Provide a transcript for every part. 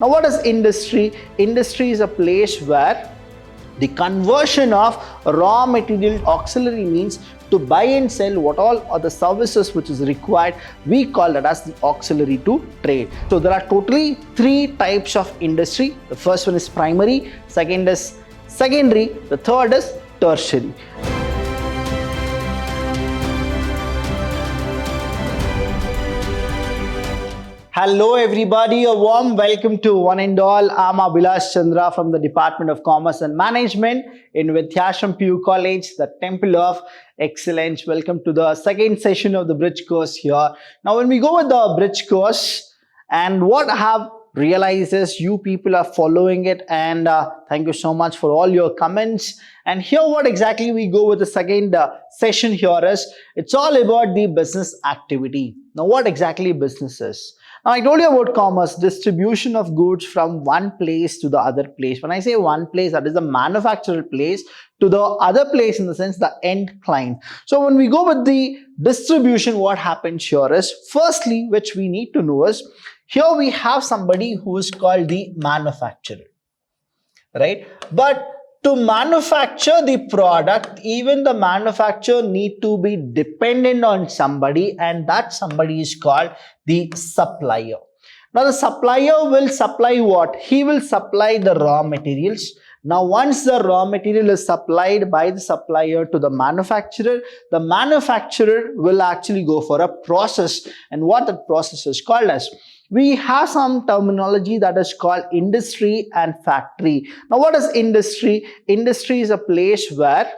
Now, what is industry? Industry is a place where the conversion of raw material auxiliary means to buy and sell what all are the services which is required. We call that as the auxiliary to trade. So there are totally three types of industry. The first one is primary, second is secondary, the third is tertiary. Hello everybody, a warm welcome to one and all. I'm Abhilash Chandra from the Department of Commerce and Management in Vidyashram PU College, the Temple of Excellence. Welcome to the second session of the bridge course here. Now when we go with the bridge course, and what I have realized is you people are following it, and thank you so much for all your comments. And here what exactly we go with the second session here is, it's all about the business activity. Now what exactly business is? Now, I told you about commerce, distribution of goods from one place to the other place. When I say one place, that is the manufacturer place, to the other place in the sense the end client. So when we go with the distribution, what happens here is, firstly, which we need to know is, here we have somebody who is called the manufacturer, right? But to manufacture the product, even the manufacturer need to be dependent on somebody, and that somebody is called the supplier. Now the supplier will supply what? He will supply the raw materials. Now once the raw material is supplied by the supplier to the manufacturer will actually go for a process, and what that process is called as, we have some terminology that is called industry and factory. Now what is industry? Industry is a place where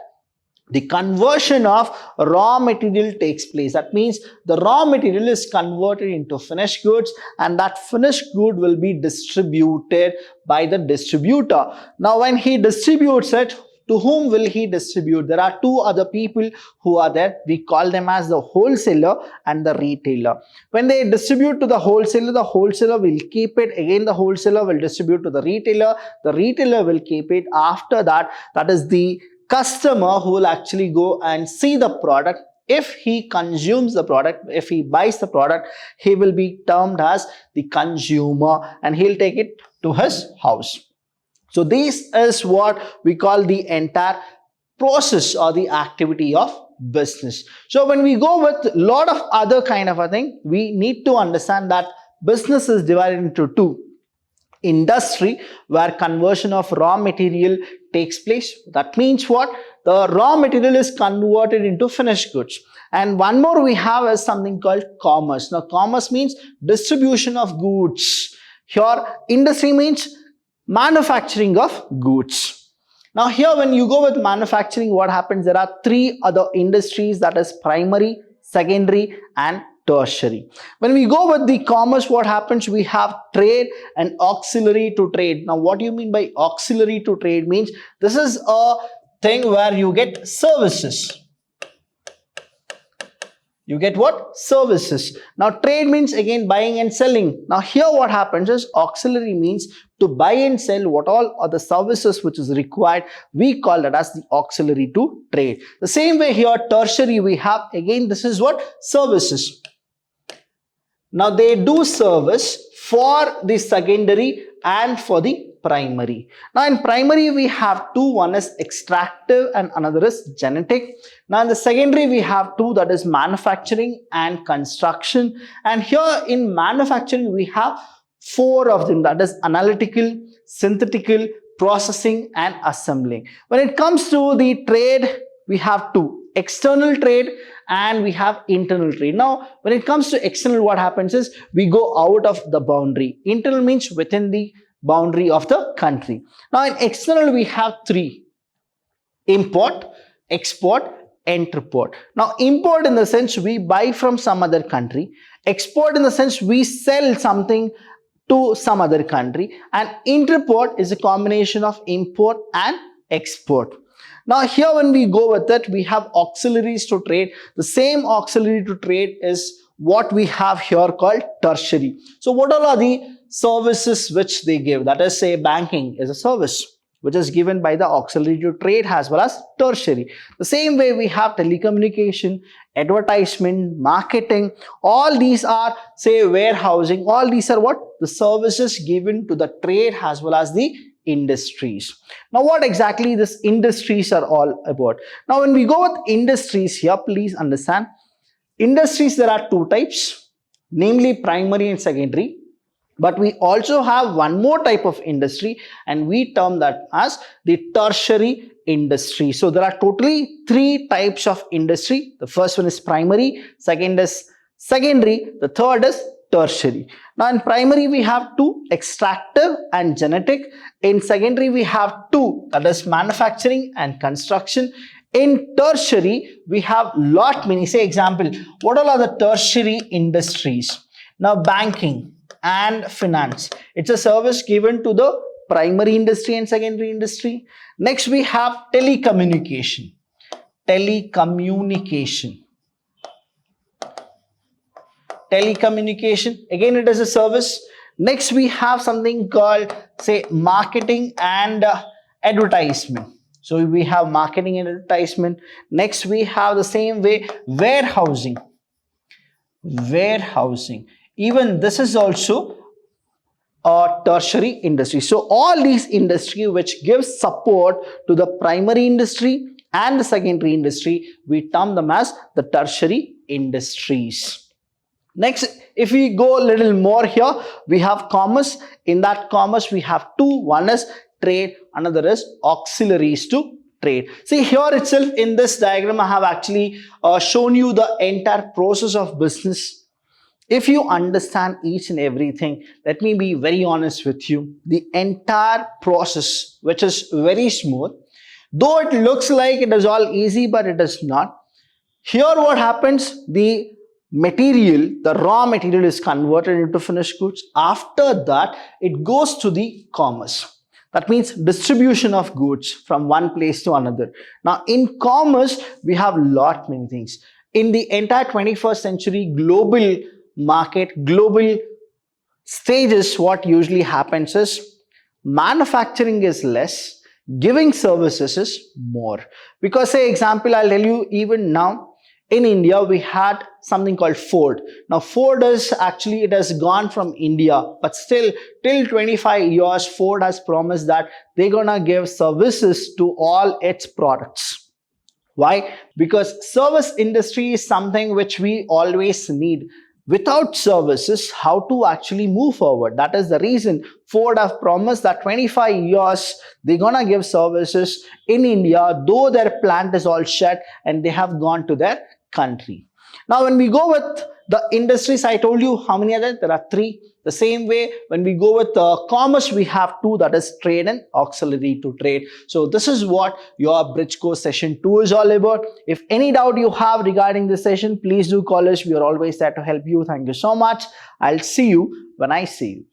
the conversion of raw material takes place. That means the raw material is converted into finished goods, and that finished good will be distributed by the distributor. Now when he distributes it, to whom will he distribute? There are two other people who are there. We call them as the wholesaler and the retailer. When they distribute to the wholesaler will keep it. Again, the wholesaler will distribute to the retailer will keep it. After that, that is the customer who will actually go and see the product. If he consumes the product, if he buys the product, he will be termed as the consumer, and he'll take it to his house. So this is what we call the entire process or the activity of business. So when we go with a lot of other kind of a thing, we need to understand that business is divided into two. Industry, where conversion of raw material takes place. That means what? The raw material is converted into finished goods. And one more we have is something called commerce. Now commerce means distribution of goods. Here industry means manufacturing of goods. Now here when you go with manufacturing, what happens? There are three other industries, that is primary, secondary and tertiary. When we go with the commerce, what happens? We have trade and auxiliary to trade. Now what do you mean by auxiliary to trade? Means this is a thing where you get services. You get what? Services. Now trade means again buying and selling. Now here what happens is, auxiliary means to buy and sell what all are the services which is required. We call that as the auxiliary to trade. The same way here tertiary we have, again this is what? Services. Now they do service for the secondary and for the primary. Now in primary we have two, one is extractive and another is genetic. Now in the secondary we have two, that is manufacturing and construction. And here in manufacturing we have four of them, that is analytical, synthetical, processing and assembling. When it comes to the trade, we have two, external trade and we have internal trade. Now when it comes to external, what happens is we go out of the boundary. Internal means within the boundary of the country. Now in external we have three: import, export, entreport. Now import in the sense we buy from some other country, export in the sense we sell something to some other country, and entreport is a combination of import and export. Now here when we go with it, we have auxiliaries to trade. The same auxiliary to trade is what we have here called tertiary. So what all are the services which they give? That is, say banking is a service, which is given by the auxiliary to trade as well as tertiary. The same way we have telecommunication, advertisement, marketing, all these are say warehousing, all these are what? The services given to the trade as well as the industries. Now what exactly these industries are all about? Now when we go with industries here, please understand, industries there are two types, namely primary and secondary. But we also have one more type of industry and we term that as the tertiary industry. So there are totally three types of industry. The first one is primary, second is secondary, the third is tertiary. Now in primary we have two, extractive and genetic. In secondary we have two, that is manufacturing and construction. In tertiary we have lot many. Say example, what all are the tertiary industries? Now banking and finance, it's a service given to the primary industry and secondary industry. Next we have telecommunication. Telecommunication, again it is a service. Next we have something called say marketing and advertisement. So we have marketing and advertisement. Next we have the same way warehousing. Even this is also a tertiary industry. So all these industry which gives support to the primary industry and the secondary industry, we term them as the tertiary industries. Next, if we go a little more here, we have commerce. In that commerce we have two, one is trade, another is auxiliaries to trade. See here itself in this diagram I have actually shown you the entire process of business. If you understand each and everything, let me be very honest with you, the entire process, which is very smooth, though it looks like it is all easy, but it is not. Here what happens, the material, the raw material is converted into finished goods. After that, it goes to the commerce. That means distribution of goods from one place to another. Now in commerce, we have lot many things. In the entire 21st century global market, global stages, what usually happens is manufacturing is less, giving services is more. Because say example, I'll tell you, even now in India we had something called Ford. Now Ford is actually, it has gone from India, but still till 25 years Ford has promised that they're gonna give services to all its products. Why? Because service industry is something which we always need. Without services, how to actually move forward? That is the reason Ford have promised that 25 years they're gonna give services in India, though their plant is all shut and they have gone to their country. Now when we go with the industries, I told you how many are there? There are three. The same way when we go with commerce, we have two, that is trade and auxiliary to trade. So this is what your bridge course session 2 is all about. If any doubt you have regarding this session, please do call us. We are always there to help you. Thank you so much. I'll see you when I see you.